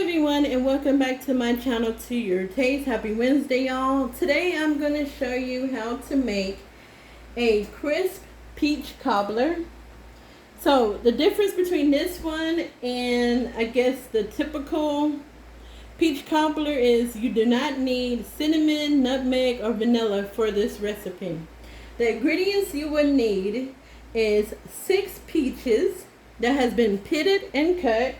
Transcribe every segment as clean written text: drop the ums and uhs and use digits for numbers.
everyone, and welcome back to my channel, To Your Taste. Happy Wednesday, y'all. Today I'm going to show you how to make a crisp peach cobbler. So the difference between this one and I guess the typical peach cobbler is you do not need cinnamon, nutmeg, or vanilla for this recipe. The ingredients you will need is 6 peaches that has been pitted and cut.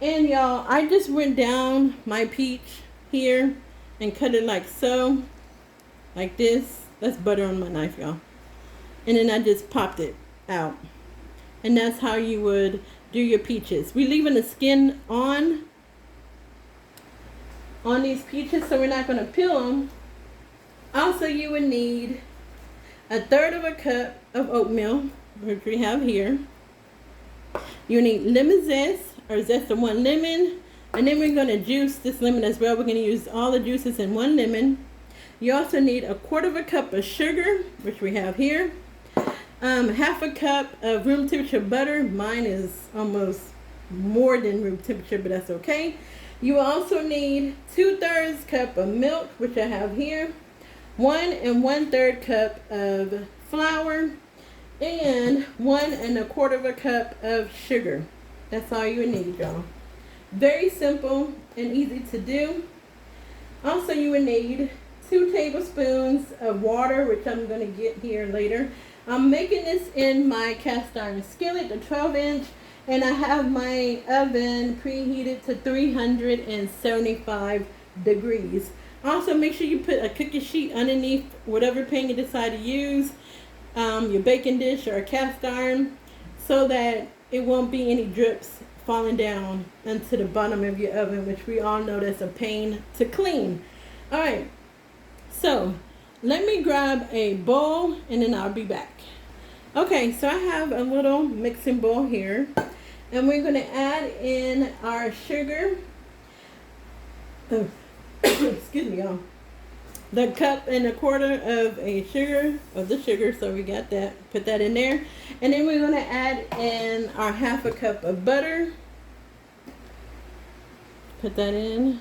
And y'all, I just went down my peach here and cut it like so, like this. That's butter on my knife, y'all. And then I just popped it out. And that's how you would do your peaches. We're leaving the skin on these peaches, so we're not going to peel them. Also, you would need 1/3 cup of oatmeal, which we have here. You need lemon zest, or zest of 1 lemon, and then we're going to juice this lemon as well. We're going to use all the juices in 1 lemon. You also need 1/4 cup of sugar, which we have here. 1/2 cup of room temperature butter. Mine is almost more than room temperature, but that's okay. You also need 2/3 cup of milk, which I have here. 1 1/3 cup of flour, and 1 1/4 cup of sugar. That's all you need, y'all. Very simple and easy to do. Also, you would need 2 tablespoons of water, which I'm going to get here later. I'm making this in my cast iron skillet, the 12-inch, and I have my oven preheated to 375 degrees. Also, make sure you put a cookie sheet underneath whatever pan you decide to use, your baking dish or a cast iron, so that it won't be any drips falling down into the bottom of your oven, which we all know that's a pain to clean. All right, so let me grab a bowl and then I'll be back. Okay, so I have a little mixing bowl here, and we're going to add in our sugar. Excuse me, y'all. The 1 1/4 of the sugar, so we got that. Put that in there, and then we're going to add in our 1/2 cup of butter. Put that in.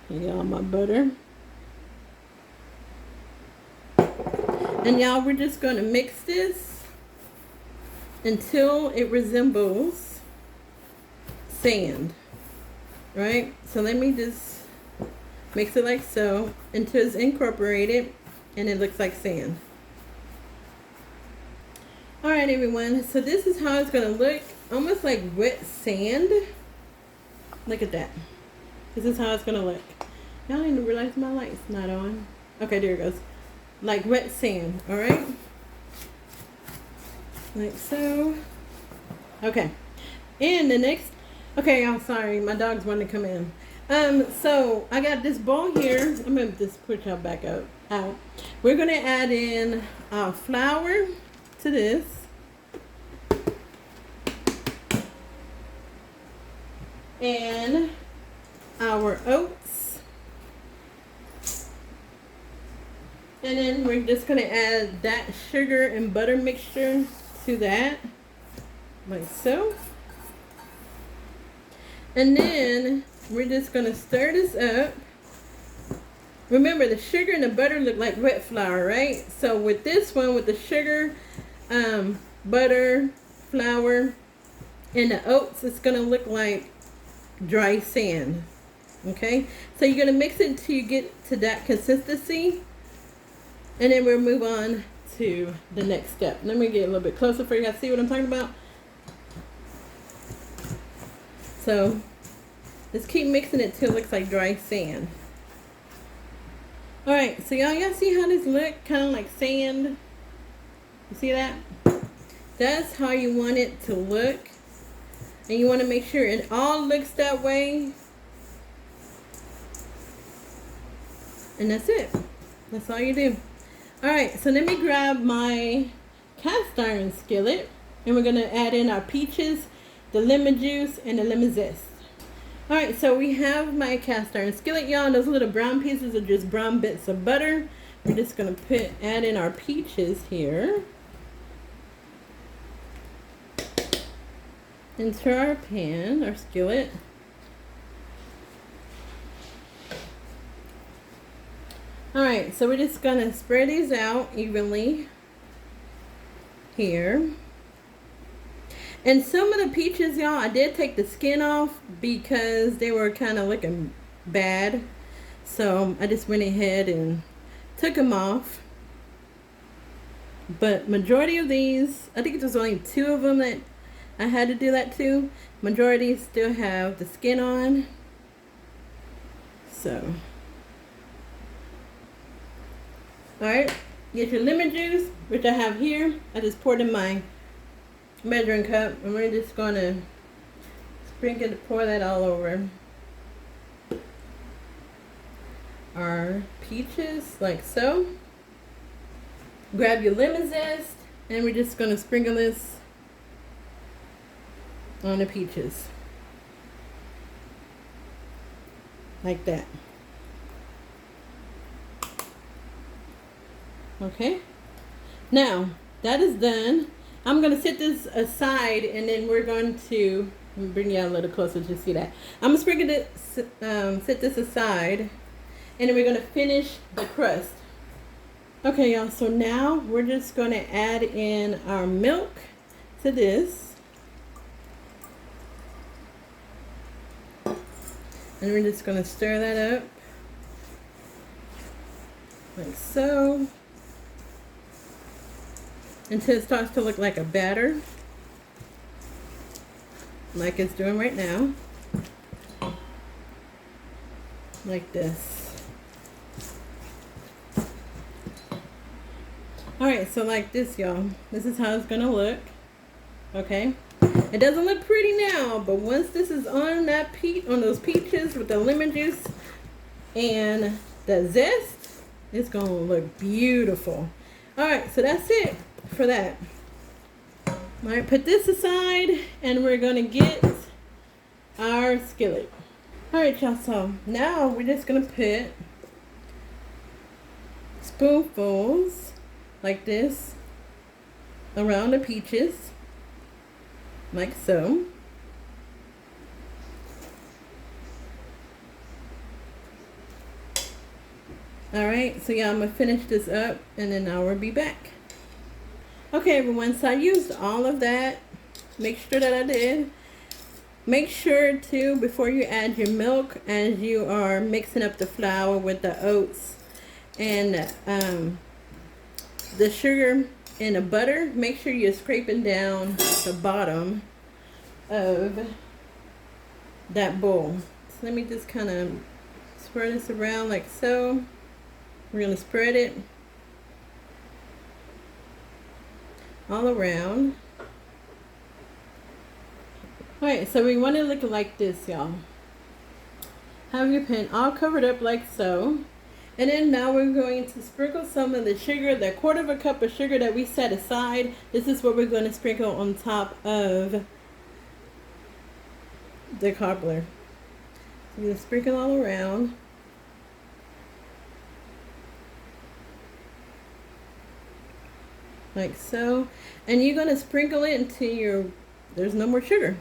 Here y'all, my butter. And y'all, we're just going to mix this until it resembles sand. Right? So let me just mix it like so until it's incorporated and it looks like sand. Alright, everyone, so this is how it's going to look, almost like wet sand. Look at that. This is how it's going to look. Y'all didn't realize my light's not on. Okay, there it goes. Like wet sand, alright? Like so. Okay. And the next, okay, y'all, sorry, my dog's wanting to come in. So I got this bowl here. I'm going to just put y'all back out. We're going to add in our flour to this. And our oats. And then we're just going to add that sugar and butter mixture to that. Like so. And then we're just going to stir this up. Remember, the sugar and the butter look like wet flour, right? So with this one, with the sugar, butter, flour, and the oats, it's going to look like dry sand. Okay? So you're going to mix it until you get to that consistency. And then we'll move on to the next step. Let me get a little bit closer for you guys to see what I'm talking about. So just keep mixing it till it looks like dry sand. Alright, so y'all see how this look? Kind of like sand. You see that? That's how you want it to look. And you want to make sure it all looks that way. And that's it. That's all you do. Alright, so let me grab my cast iron skillet. And we're going to add in our peaches, the lemon juice, and the lemon zest. Alright, so we have my cast iron skillet, y'all. And those little brown pieces are just brown bits of butter. We're just going to add in our peaches here. into our pan or skillet. Alright, so we're just gonna spread these out evenly here. And some of the peaches, y'all, I did take the skin off because they were kind of looking bad. So I just went ahead and took them off. But majority of these, I think there's only 2 of them that I had to do that to. Majority still have the skin on. So, alright, get your lemon juice, which I have here. I just poured in my measuring cup, and we're just going to sprinkle, pour that all over our peaches, like so. Grab your lemon zest, and we're just going to sprinkle this on the peaches, like that. Okay, now that is done. I'm going to set this aside, and then we're going to bring you a little closer to see that. I'm going to sprinkle it, set this aside, and then we're going to finish the crust. Okay, y'all, so now we're just going to add in our milk to this. And we're just going to stir that up, like so, until it starts to look like a batter, like it's doing right now, like this. Alright, so like this, y'all. This is how it's going to look. Okay? It doesn't look pretty now, but once this is on that on those peaches with the lemon juice and the zest, it's going to look beautiful. Alright, so that's it for that. Alright, put this aside, and we're going to get our skillet. Alright, y'all, so now we're just going to put spoonfuls like this around the peaches, like so. Alright, so yeah, I'm going to finish this up, and then I will be back. Okay, everyone, so I used all of that. Make sure that I did. Make sure to, before you add your milk, as you are mixing up the flour with the oats and the sugar and the butter, make sure you're scraping down the bottom of that bowl. So let me just kind of spread this around like so. We're going to spread it all around. Alright, so we want it looking like this, y'all. Have your pan all covered up like so. And then now we're going to sprinkle some of the sugar, the 1/4 cup of sugar that we set aside. This is what we're going to sprinkle on top of the cobbler. So we're going to sprinkle all around. Like so. And you're going to sprinkle it until there's no more sugar.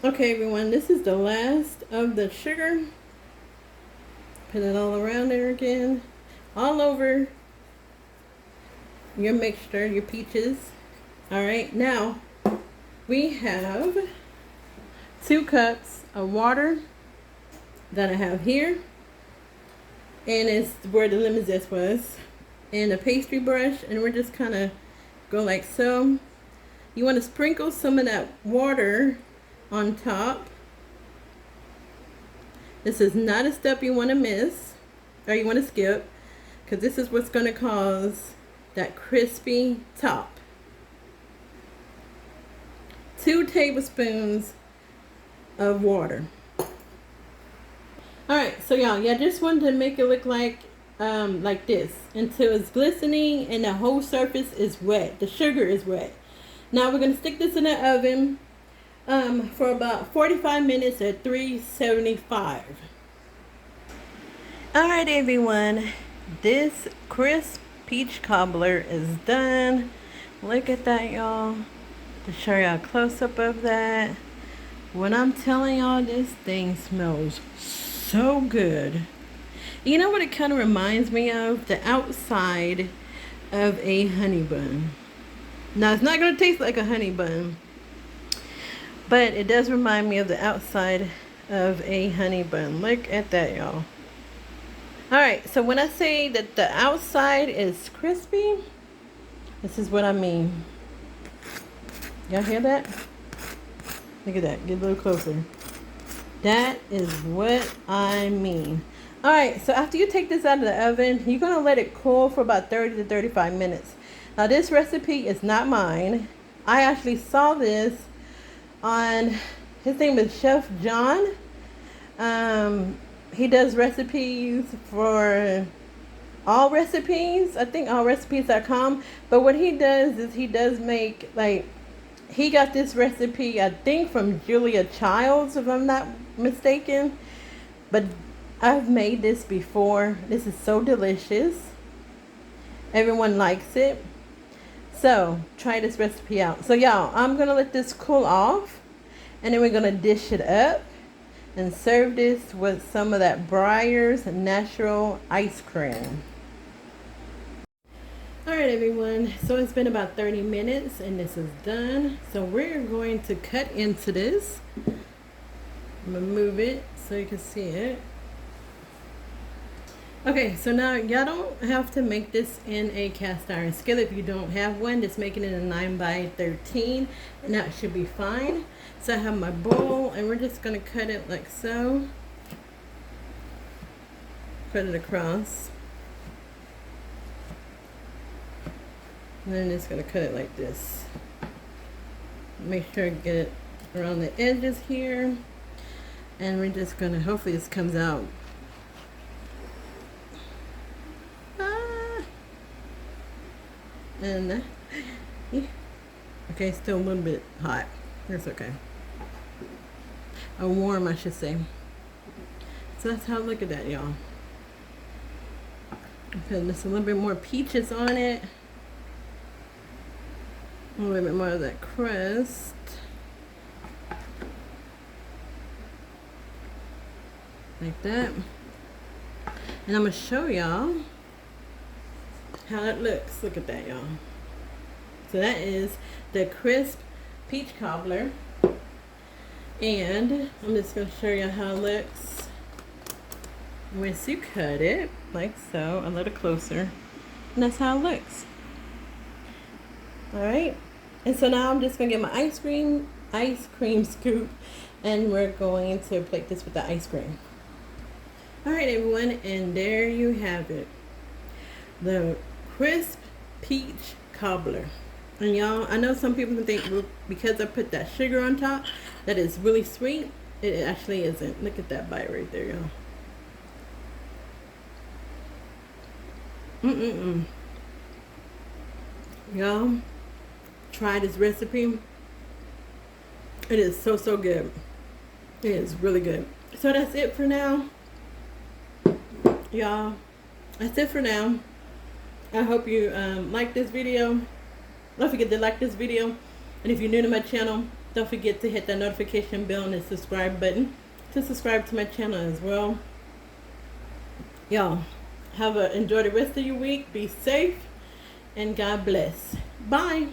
Okay, everyone, this is the last of the sugar. Put it all around there again, all over your mixture, your peaches. Alright, now we have 2 cups of water that I have here, and it's where the lemon zest was, and a pastry brush, and we're just kind of go like so. You want to sprinkle some of that water on top. This is not a step you want to miss, or you want to skip, because this is what's going to cause that crispy top. 2 tablespoons of water. Alright, so y'all, yeah, I just wanted to make it look like this until it's glistening and the whole surface is wet. The sugar is wet. Now we're going to stick this in the oven for about 45 minutes at 375. Alright, everyone, this crisp peach cobbler is done. Look at that, y'all. To show y'all a close-up of that. When I'm telling y'all, this thing smells so good. You know what it kind of reminds me of? The outside of a honey bun. Now, it's not going to taste like a honey bun, but it does remind me of the outside of a honey bun. Look at that, y'all. Alright, so when I say that the outside is crispy, this is what I mean. Y'all hear that? Look at that. Get a little closer. That is what I mean. Alright, so after you take this out of the oven, you're going to let it cool for about 30 to 35 minutes. Now, this recipe is not mine. I actually saw this on, his name is Chef John. He does recipes for all recipes. I think allrecipes.com. But what he does is he does make, like, he got this recipe, I think, from Julia Childs, if I'm not mistaken. But I've made this before. This is so delicious. Everyone likes it. So, try this recipe out. So, y'all, I'm going to let this cool off. And then we're going to dish it up and serve this with some of that Breyer's natural ice cream. Alright, everyone, so it's been about 30 minutes and this is done. So we're going to cut into this. I'm going to move it so you can see it. Okay, so now y'all don't have to make this in a cast iron skillet. If you don't have one, just make it in a 9x13 and that should be fine. So I have my bowl and we're just going to cut it like so. Cut it across. And then just going to cut it like this. Make sure I get it around the edges here. And we're just going to, hopefully this comes out. And okay, still a little bit hot. That's okay. Or warm, I should say. So that's how, look at that, y'all. Putting just a little bit more peaches on it. A little bit more of that crust. Like that. And I'm going to show y'all how it looks. Look at that, y'all. So that is the crisp peach cobbler. And I'm just going to show you how it looks once you cut it, like so, a little closer. And that's how it looks. Alright. And so now I'm just going to get my ice cream scoop, and we're going to plate this with the ice cream. Alright, everyone, and there you have it. The crisp peach cobbler. And y'all, I know some people think, well, because I put that sugar on top, that is really sweet. It actually isn't. Look at that bite right there, y'all. Y'all, try this recipe. It is so, so good. It is really good. So that's it for now. Y'all, that's it for now. I hope you like this video. Don't forget to like this video. And if you're new to my channel, don't forget to hit that notification bell and the subscribe button to subscribe to my channel as well. Y'all, enjoy the rest of your week. Be safe and God bless. Bye.